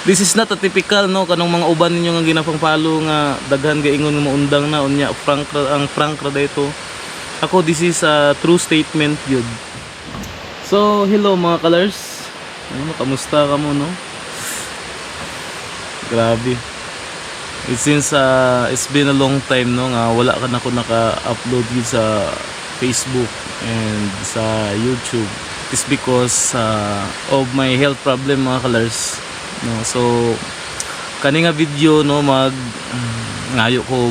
This is not a typical no kanang mga uban ninyo nga ginapangpalo nga daghan gaingon nga maundang na unya ang prank ra dito. Ako this is a true statement yun. So hello mga colors. Ano kamusta ka mo no? Grabe. It seems it's been a long time no nga wala ka na ko naka-upload yun sa Facebook and sa YouTube. It's because of my health problem mga colors. No, so kani nga video no ngayo ko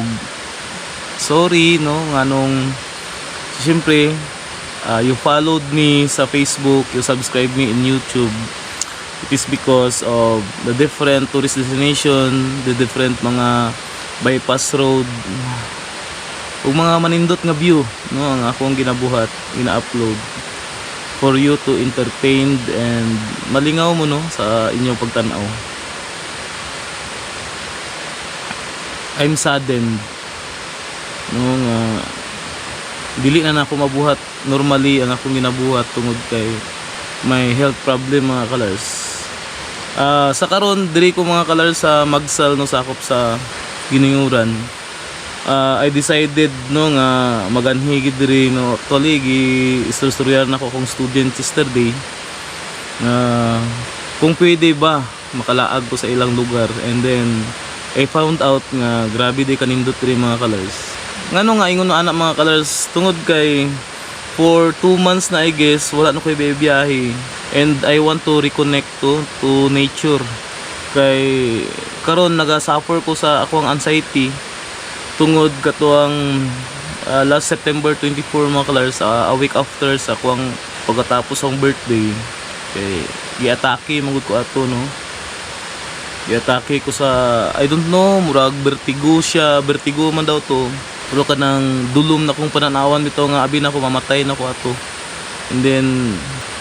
sorry no nganong siyempre you followed me sa Facebook, you subscribe me in YouTube. It is because of the different tourist destination, the different mga bypass road ug mga manindot nga view no ang akong ginabuhat ina-upload for you to entertained and malingaw mo no sa inyong pagtanaw. I'm saddened no nga dili na ako mabuhat normally ang akong ginabuhat tungod kay may health problem mga colors. Sa karon diri ko mga colors sa Magsal no sakop sa Gininguran. I decided no nga maganhigid diri no actually gi-istoryar na ko kung student yesterday kung pwede ba makalaag ko sa ilang lugar, and then I found out nga grabe di kanindot diri mga colors. Ngano nga ingon na anak mga colors tungod kay for 2 months na I guess wala na koy biyahe and I want to reconnect to nature kay karon naga-suffer ko sa akong anxiety tungod katuang last September 24 mga colors a week after sa akong pagkatapos ang birthday kay giatake magud ko ato no giatake ko sa I don't know murag vertigo man daw to pero kanang dulom na kong pananawan bitaw nga abi na ko mamatay na ko ato, and then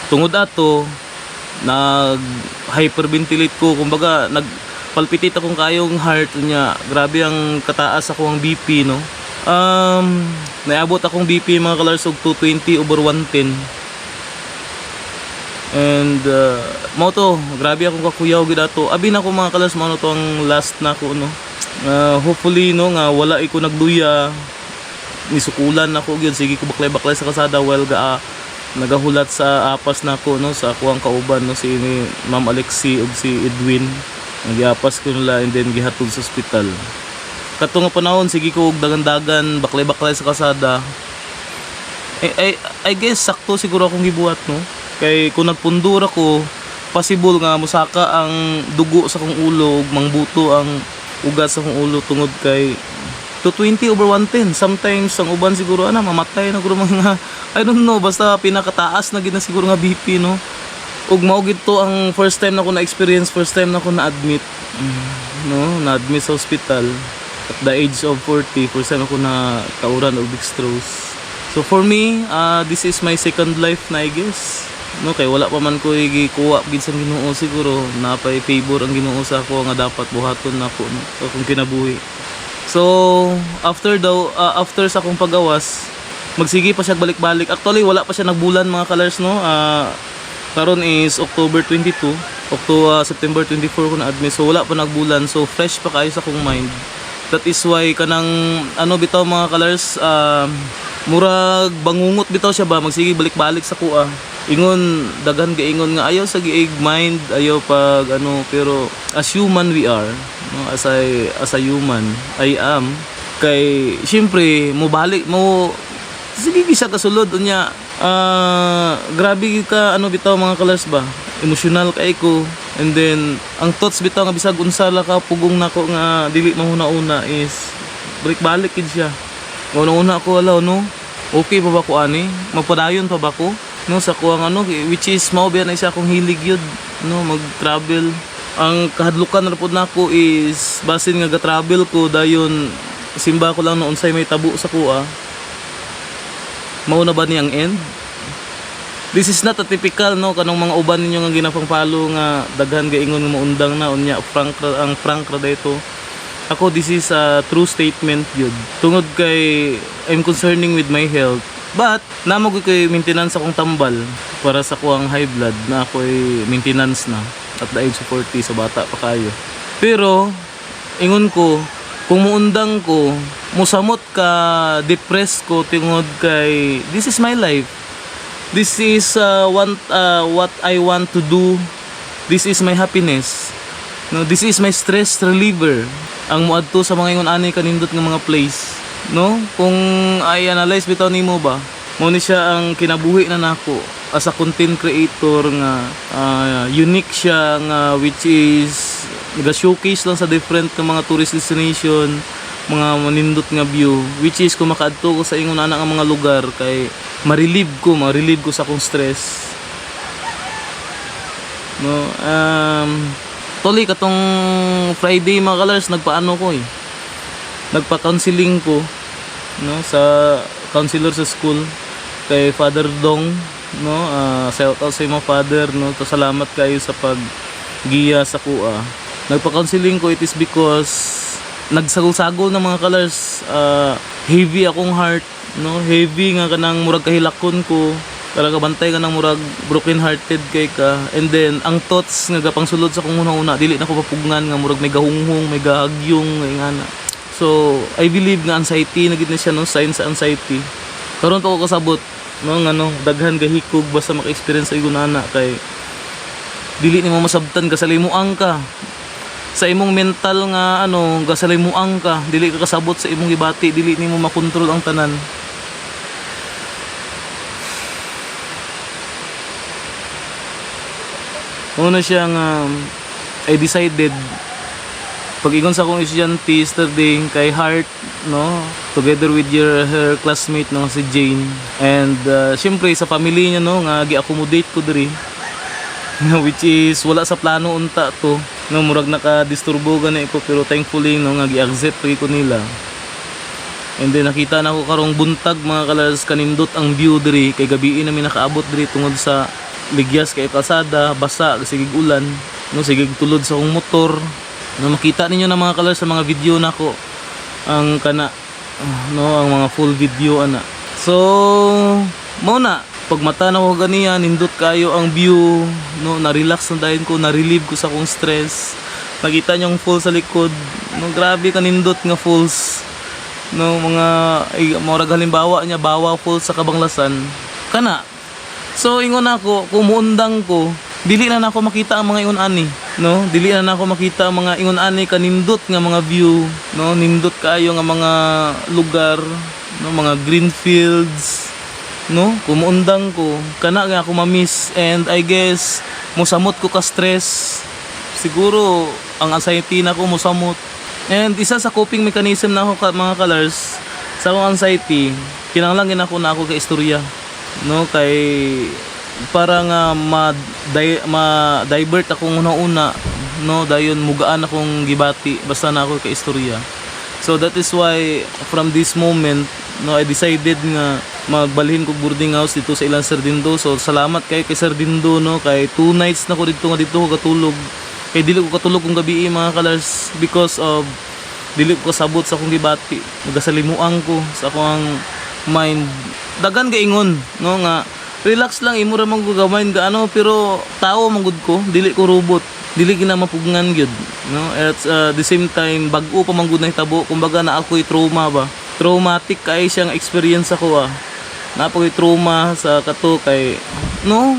tungod ato nag hyperventilate ko kumbaga nagpalpitate akong kayong heart niya grabe ang kataas ako ang BP no naabot akong BP mga colors og 220/110 and mo to grabe akong kakuyaw gid ato abi na ko mga colors mo to ang last na ko no. Hopefully no nga wala iko nagduya nisukulan ako gyud sige ko baklay sa kasada while nagahulat sa apas nako no sa kuwang kauban no si Ma'am Alexi ug si Edwin nagiapas ko nila and then gihatod sa ospital. Kato nga panahon sige ko og dagan-dagan baklay sa kasada. I guess sakto siguro akong gibuhat no kay kung nagpundur ako possible nga musaka ang dugo sa akong ulo ug mangbuto ang ugat sa akong ulo tungod kay 220/110 sometimes ang uban siguro mamatay na guro mga I don't know basta pinakataas na gid na siguro nga BP no ug mao gid to ang first time na ko na experience first time na ko na admit no na admit sa hospital at the age of 40 first time ako na kauran og dextrose. So for me this is my second life na I guess no kay wala pa man ko gikuha gid sa Ginoo siguro napay favor ang Ginoo sa ako nga dapat buhaton nako no akong kinabuhi. So after sa akong pagawas magsige pa siya balik-balik actually wala pa siya nagbulan mga colors no karon is October 22 September 24 ko na admit so wala pa nagbulan so fresh pa kayo sa akong mind. That is why kanang bitaw mga colors murag bangungot bitaw siya ba magsige balik-balik sa kuha ingon daghan gaingon nga ayaw sa giig mind ayaw pag pero as human we are no as a human I am kay syempre mo balik mo sige gisa kasulod unya grabe ka bitaw mga colors ba emotional kay ko, and then ang thoughts bitaw nga bisag unsala ka pugong nako nga dili mahuna-una is balik kid siya una ako alaw no okay pa ba ko ani magpadayon pa ba ko no sa kuang which is mao ba na isa akong hilig yun no mag-travel. Ang kahadlukan na pod nako is basin nga ga-travel ko dayon simba ko lang noon say may tabo sa kuha mao na ba ni ang end. This is not a typical no kanang mga uban ninyo nga ginapangpalo nga daghan gaingon nga maundang na unya ang prank ra dito. Ako this is a true statement yun tungod kay I'm concerning with my health. But namo ko kay maintenance akong tambal para sa kuang high blood na ako'y maintenance na. at the age of 40 sa bata pa kayo. Pero ingon ko kung muundang ko musamot ka depressed ko tungod kay this is my life. This is what I want to do. This is my happiness. No, this is my stress reliever. Ang muadto sa mga ingon ani kanindot nga mga place. No, kung I analyze bitaw nimo ba, mo ni siya ang kinabuhi na nako as a content creator nga unique siya nga which is nag-showcase lang sa different nga mga tourist destination, mga manindot nga view, which is kung makaadto ko sa ingon ana nga mga lugar kay ma-relieve ko sa akong stress. No, tuli katong Friday mga kalars nagpaano ko nagpa-counseling ko no sa counselor sa school kay Father Dong, no, shout out sa imong father, no, to salamat kayo sa paggiya sa kuha. Nagpa-counseling ko, it is because nagsagol-sagol ng mga colors, heavy akong heart, no, heavy nga kanang murag kahilakon ko, talaga bantay ka ng murag broken hearted kay ka, and then ang thoughts nga gapang sulod sa kung una dili na ko papugngan nga murag may gahunghong, may gahagyong nga na. So I believe nga anxiety na gid na siya no, sign sa anxiety. Karon to ko kasabot no nga no, daghan gahikog basta maka-experience ay gunana kay dili nimo masabtan kasalimuang ka sa imong mental nga ano, gasalimuang ka, dili ka kasabot sa imong gibati, dili nimo makontrol ang tanan. Una siya nga I decided pag ingon sa akong estudyante yesterday kay Heart, no, together with her classmate no si Jane, and syempre sa family niya no nga gi-accommodate ko diri which is wala sa plano unta to no, murag naka-disturbo gani ko pero thankfully no nga gi-accept ko nila. And then nakita na ko karong buntag mga kalars kanindot ang view diri kay gabi namin nakaabot diri tungod sa ligyas kay kalsada, basa sige ulan no, sige tulod sa akong motor. No, makita ninyo na mga kalars sa mga video nako ang kana no, ang mga full video ana. So mao na pag mata na ko ganiya nindot kayo ang view no, na-relax na dayon ko, na-relieve ko sa akong stress. Nakita niyo ang falls sa likod no, grabe kanindot nga falls no, mga murag halimbawa niya Bawa Falls sa Kabanglasan kana. So ingon ako kung muundang ko dili na nako makita ang mga ingon ani no, dili na nako makita ang mga ingon ani kanindot nga mga view no, nindot kayo nga mga lugar no, mga green fields no, kumuundang ko kana nga ako ma-miss, and I guess musamot ko ka stress siguro ang anxiety na ko musamot. And isa sa coping mechanism na ako mga colors sa akong anxiety kinahanglan ako na ako ka istorya no, kay para nga ma-divert akong una-una no, dayon mugaan akong gibati basta na ako ka istorya. So that is why from this moment no, I decided nga magbalhin ko boarding house dito sa ilang Sir Dindo. So salamat kay Sir Dindo no, kay 2 nights na ko dito nga dito ko katulog. Kay dili ko katulog kung gabi mga colors because of dili ko kasabot sa akong gibati. Nagasalimuang ko sa akong mind. Dagan gaingon no nga relax lang imo ra man ko gamayn ga ano, pero tao man gud ko, dili ko robot. Dili gina mapugngan gyud no. At the same time bag-o pa man gud nahitabo, kumbaga na ako'y trauma ba. Traumatic kay siyang experience ako napoy trauma sa kato kay no,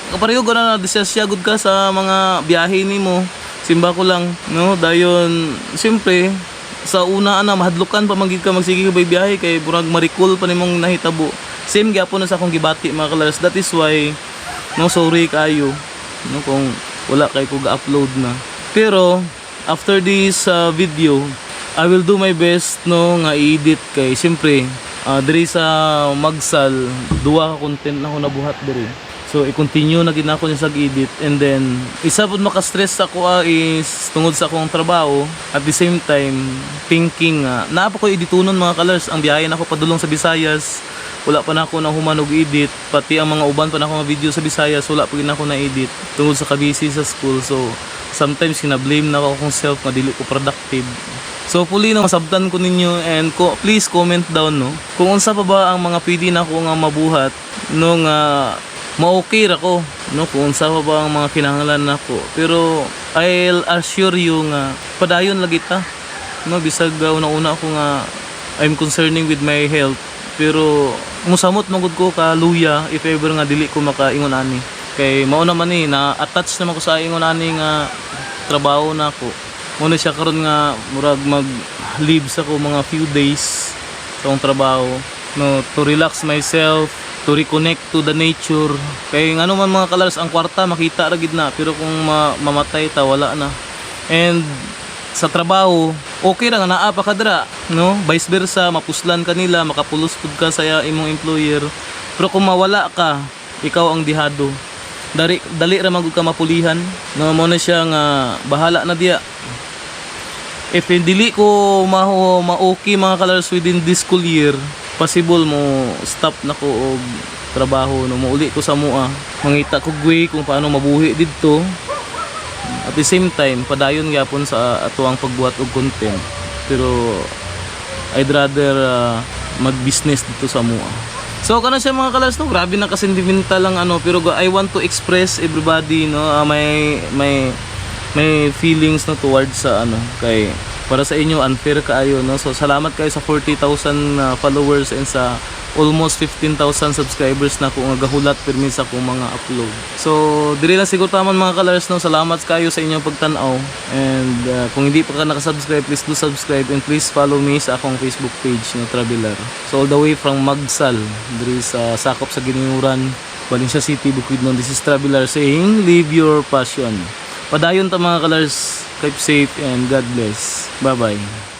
kapareho gana na disasya gud ka sa mga biyahe nimo. Simba ko lang no, dayon siyempre sa una ana mahadlukan pa man gid ka magsige ka biyahe kay burag ma-recall pa nimong nahitabo. Same gyapon na sa akong gibati mga kalars. That is why no, sorry kayo no kung wala kay ko ga-upload na. Pero after this video I will do my best no nga i-edit kay siyempre diri sa Magsal duwa ka content na ako nabuhat diri. So i-continue na gid ako niya sa edit, and then isa pud maka-stress ako is tungod sa akong trabaho, at the same time thinking naa pa ko editunon mga colors ang biyahe nako padulong sa Visayas. Wala pa na ako na humanog edit, pati ang mga uban pa na ako mga video sa Visayas wala pa gid ako na edit tungod sa kabisi sa school. So sometimes kina-blame na ako akong self nga dili ko productive. So puli na masabtan ko ninyo, and please comment down no kung unsa pa ba ang mga pwede na ako nga mabuhat no nga ma-okay ra ko, no, kung unsa pa ba ang mga kinahanglan nako. Pero I'll assure you nga padayon lagi ta, no, bisag una-una ako nga I'm concerning with my health, pero musamot magud ko ka luya if ever nga dili ko makaingon ani. Kay mao naman ni na attach naman ko sa ingon ani nga trabaho nako. Muna siya karon nga murag mag-leave sa ko mga few days sa akong trabaho, no, to relax myself, to reconnect to the nature. Kay ngano man mga kalars ang kwarta makita ra gid na, pero kung mamatay ta wala na. And sa trabaho okay ra nga naa pa kadra, no, vice versa mapuslan ka nila, makapulos pud ka sa imong employer. Pero kung mawala ka, ikaw ang dihado. Dali ra magud ka mapulihan, no, mo na siya nga bahala na diya. If dili ko ma-okay mga kalars within this school year, possible mo stop na ko og trabaho, no, mauli ko sa mua, mangita ko way kung paano mabuhi didto. At the same time padayon gyapon sa atuang pagbuhat og content, pero I'd rather mag-business dito sa mua. So kana siya mga kalars, no, grabe na ka-sentimental lang ano, pero I want to express everybody, no, may feelings na towards sa ano, kay para sa inyo unfair kaayo, no. So salamat kayo sa 40,000 followers and sa almost 15,000 subscribers na kung gahulat permi sa akong mga upload. So diri lang siguro taman mga kalars, no. Salamat kayo sa inyong pagtan-aw, and kung hindi pa ka nakasubscribe, please do subscribe, and please follow me sa akong Facebook page, no, Traveler. So all the way from Magsal diri sa sakop sa Giniuran, Valencia City, Bukidnon. This is Traveler saying live your passion. Padayon ta mga kalars, keep safe and God bless. Bye bye.